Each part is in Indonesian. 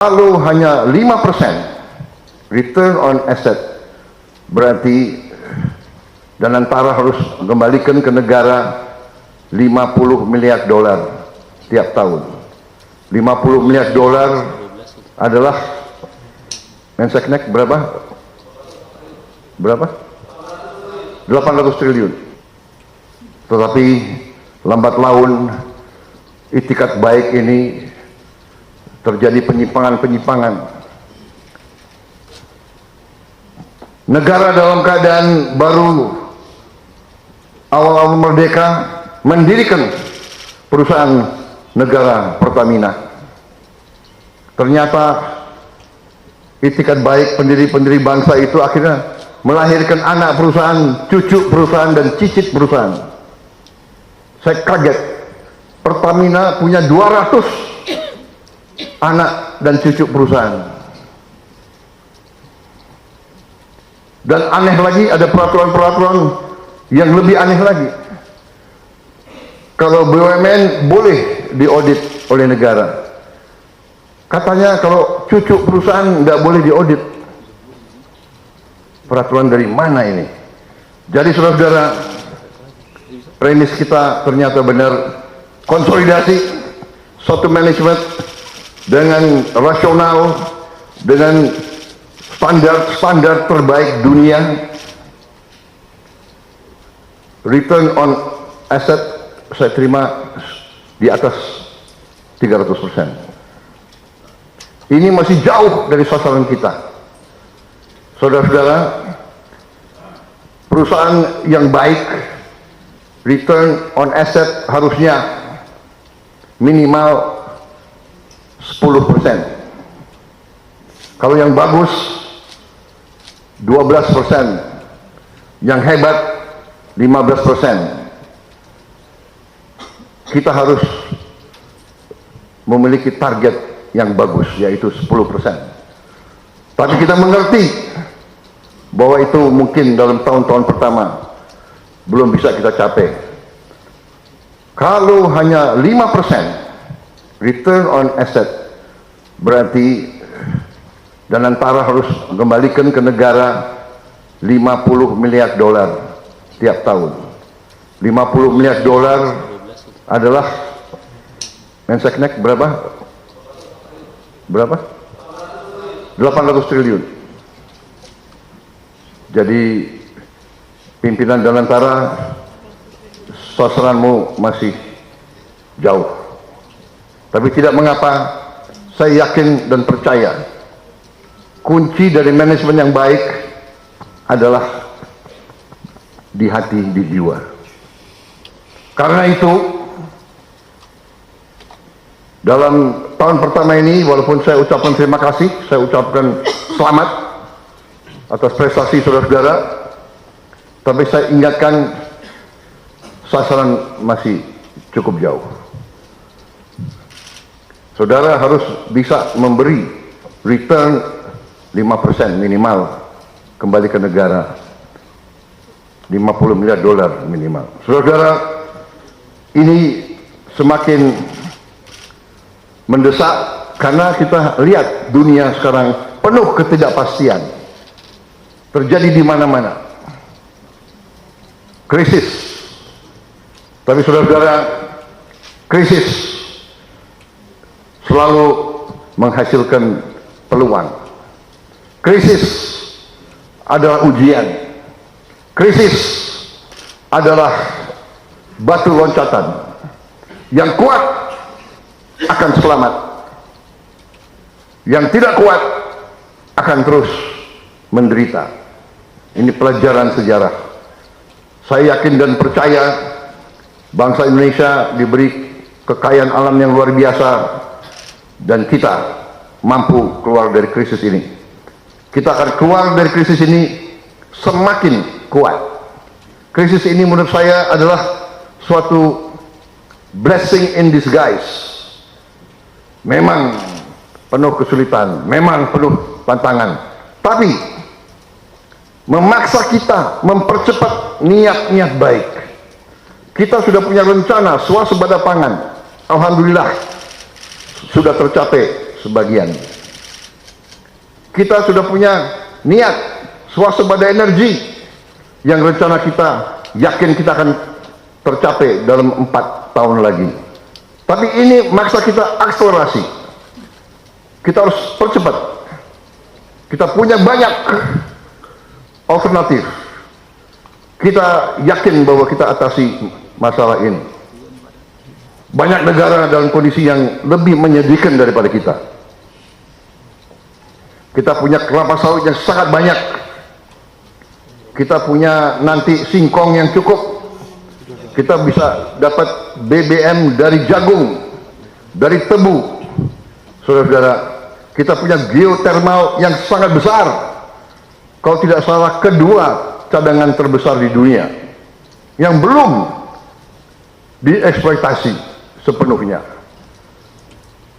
Kalau hanya 5% return on asset, berarti dan antara harus kembalikan ke negara 50 miliar dolar tiap tahun. 50 miliar dolar adalah Menseknek berapa? 800 triliun. Tetapi lambat laun itikat baik ini terjadi penyimpangan-penyimpangan. Negara dalam keadaan baru awal-awal merdeka mendirikan perusahaan negara Pertamina. Ternyata itikat baik pendiri-pendiri bangsa itu akhirnya melahirkan anak perusahaan, cucu perusahaan, dan cicit perusahaan. Saya kaget, Pertamina punya 200 anak dan cucu perusahaan. Dan aneh lagi, ada peraturan-peraturan yang lebih aneh lagi. Kalau BUMN boleh diaudit oleh negara, katanya kalau cucu perusahaan nggak boleh diaudit. Peraturan dari mana ini? Jadi saudara-saudara, premis kita ternyata benar. Konsolidasi suatu manajemen dengan rasional, dengan standar terbaik dunia. Return on asset saya terima di atas 300%. Ini masih jauh dari sasaran kita. Saudara-saudara, perusahaan yang baik, return on asset harusnya minimal 10%. Kalau yang bagus 12%, yang hebat 15%. Kita harus memiliki target yang bagus, yaitu 10%. Tapi kita mengerti bahwa itu mungkin dalam tahun-tahun pertama belum bisa kita capai. Kalau hanya 5% return on asset, berarti dan antara harus kembalikan ke negara 50 miliar dolar tiap tahun. 50 miliar dolar adalah Menseknek berapa? 800 triliun. Jadi pimpinan dan antara, sasaranmu masih jauh. Tapi tidak mengapa, saya yakin dan percaya kunci dari manajemen yang baik adalah di hati, di jiwa. Karena itu, dalam tahun pertama ini, walaupun saya ucapkan terima kasih, saya ucapkan selamat atas prestasi saudara-saudara, tapi saya ingatkan sasaran masih cukup jauh. Saudara harus bisa memberi return 5% minimal kembali ke negara, 50 miliar dolar minimal. Saudara-saudara, ini semakin mendesak karena kita lihat dunia sekarang penuh ketidakpastian, terjadi di mana-mana krisis. Tapi saudara-saudara, krisis selalu menghasilkan peluang. Krisis adalah ujian. Krisis adalah batu loncatan. Yang kuat akan selamat. Yang tidak kuat akan terus menderita. Ini pelajaran sejarah. Saya yakin dan percaya bangsa Indonesia diberi kekayaan alam yang luar biasa dan kita mampu keluar dari krisis ini. Kita akan keluar dari krisis ini semakin kuat. Krisis ini menurut saya adalah suatu blessing in disguise. Memang penuh kesulitan, memang penuh tantangan, tapi memaksa kita mempercepat niat-niat baik. Kita sudah punya rencana swasembada pangan, alhamdulillah sudah tercapai sebagian. Kita sudah punya niat swasembada energi yang rencana kita yakin kita akan tercapai dalam 4 tahun lagi. Tapi ini maksa kita akselerasi. Kita harus percepat. Kita punya banyak alternatif. Kita yakin bahwa kita atasi masalah ini. Banyak negara dalam kondisi yang lebih menyedihkan daripada kita. Kita punya kelapa sawit yang sangat banyak. Kita punya nanti singkong yang cukup. Kita bisa dapat BBM dari jagung, dari tebu. Saudara-saudara, kita punya geotermal yang sangat besar. Kalau tidak salah, kedua cadangan terbesar di dunia yang belum dieksploitasi sepenuhnya.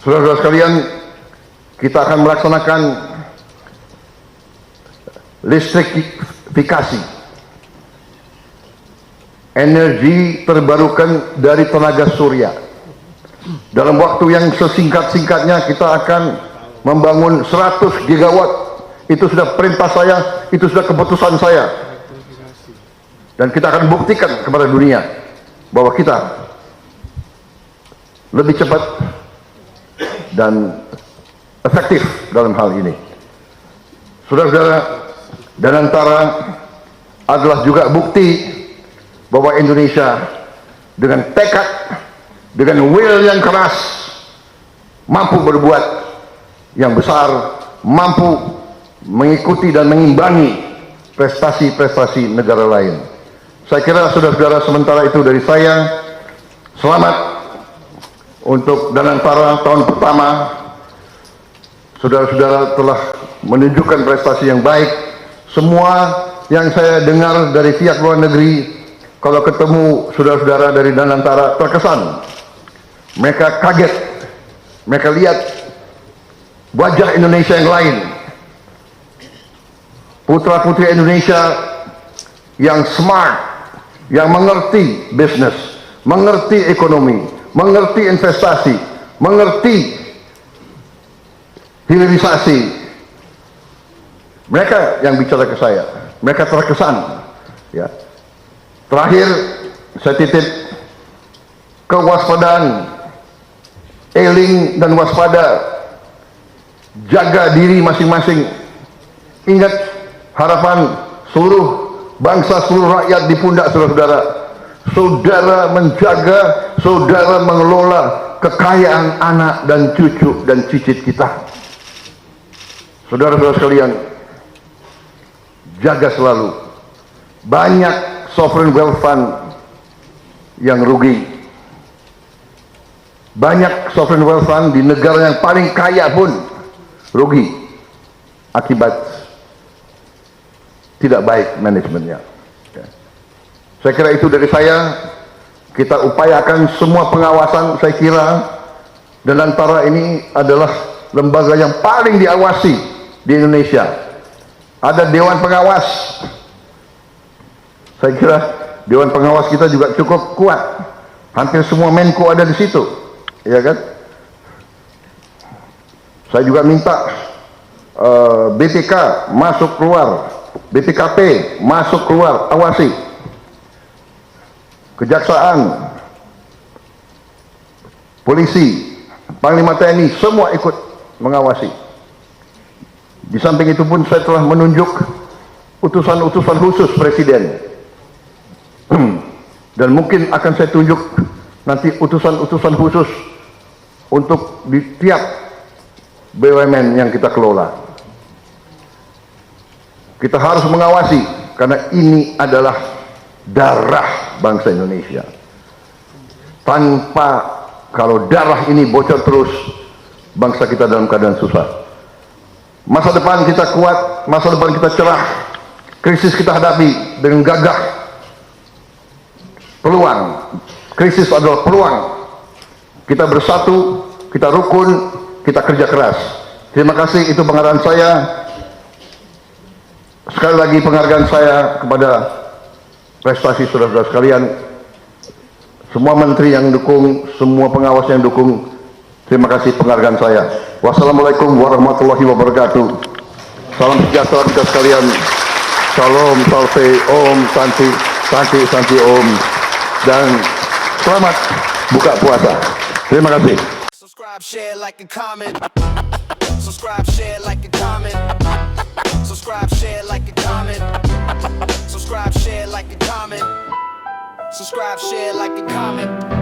Saudara-saudara sekalian, kita akan melaksanakan listrifikasi, energi terbarukan dari tenaga surya. Dalam waktu yang sesingkat-singkatnya kita akan membangun 100 gigawatt. Itu sudah perintah saya, itu sudah keputusan saya. Dan kita akan buktikan kepada dunia bahwa kita lebih cepat dan efektif dalam hal ini. Saudara-saudara, Danantara adalah juga bukti bahwa Indonesia dengan tekad, dengan will yang keras, mampu berbuat yang besar, mampu mengikuti dan mengimbangi prestasi-prestasi negara lain. Saya kira saudara-saudara, sementara itu dari saya, selamat untuk Danantara tahun pertama. Saudara-saudara telah menunjukkan prestasi yang baik. Semua yang saya dengar dari pihak luar negeri, kalau ketemu saudara-saudara dari Danantara, terkesan. Mereka kaget. Mereka lihat wajah Indonesia yang lain. Putra-putri Indonesia yang smart, yang mengerti bisnis, mengerti ekonomi, mengerti investasi, mengerti hilirisasi. Mereka yang bicara ke saya, mereka terkesan. Ya. Terakhir, saya titip kewaspadaan, eling dan waspada, jaga diri masing-masing. Ingat harapan seluruh bangsa, seluruh rakyat di pundak saudara-saudara. Saudara menjaga, saudara mengelola kekayaan anak dan cucu dan cicit kita. Saudara-saudara sekalian, jaga selalu. Banyak sovereign wealth fund yang rugi. Banyak sovereign wealth fund di negara yang paling kaya pun rugi akibat tidak baik manajemennya. Saya kira itu dari saya. Kita upayakan semua pengawasan. Saya kira Danantara ini adalah lembaga yang paling diawasi di Indonesia. Ada Dewan Pengawas. Saya kira Dewan Pengawas kita juga cukup kuat. Hampir semua Menko ada di situ, ya kan? Saya juga minta BPK masuk keluar, BPKP masuk keluar, awasi. Kejaksaan, polisi, Panglima TNI, semua ikut mengawasi. Di samping itu pun saya telah menunjuk utusan-utusan khusus Presiden. Dan mungkin akan saya tunjuk nanti utusan-utusan khusus untuk di tiap BUMN yang kita kelola. Kita harus mengawasi karena ini adalah darah bangsa Indonesia. Kalau darah ini bocor terus, bangsa kita dalam keadaan susah. Masa depan kita kuat, masa depan kita cerah. Krisis kita hadapi dengan gagah. Peluang, krisis adalah peluang. Kita bersatu, kita rukun, kita kerja keras. Terima kasih, itu penghargaan saya. Sekali lagi penghargaan saya kepada prestasi saudara-saudara sekalian. Semua menteri yang dukung, semua pengawas yang dukung, terima kasih penghargaan saya. Wassalamualaikum warahmatullahi wabarakatuh. Salam sejahtera kita sekalian. Shalom, salve, om, santi, santi, santi, om. Dan selamat buka puasa. Terima kasih. Subscribe, share, like, and comment. Subscribe, share, like, and comment. Subscribe, share, like, and comment. Subscribe, share, like, and comment. Subscribe, share, like, and comment.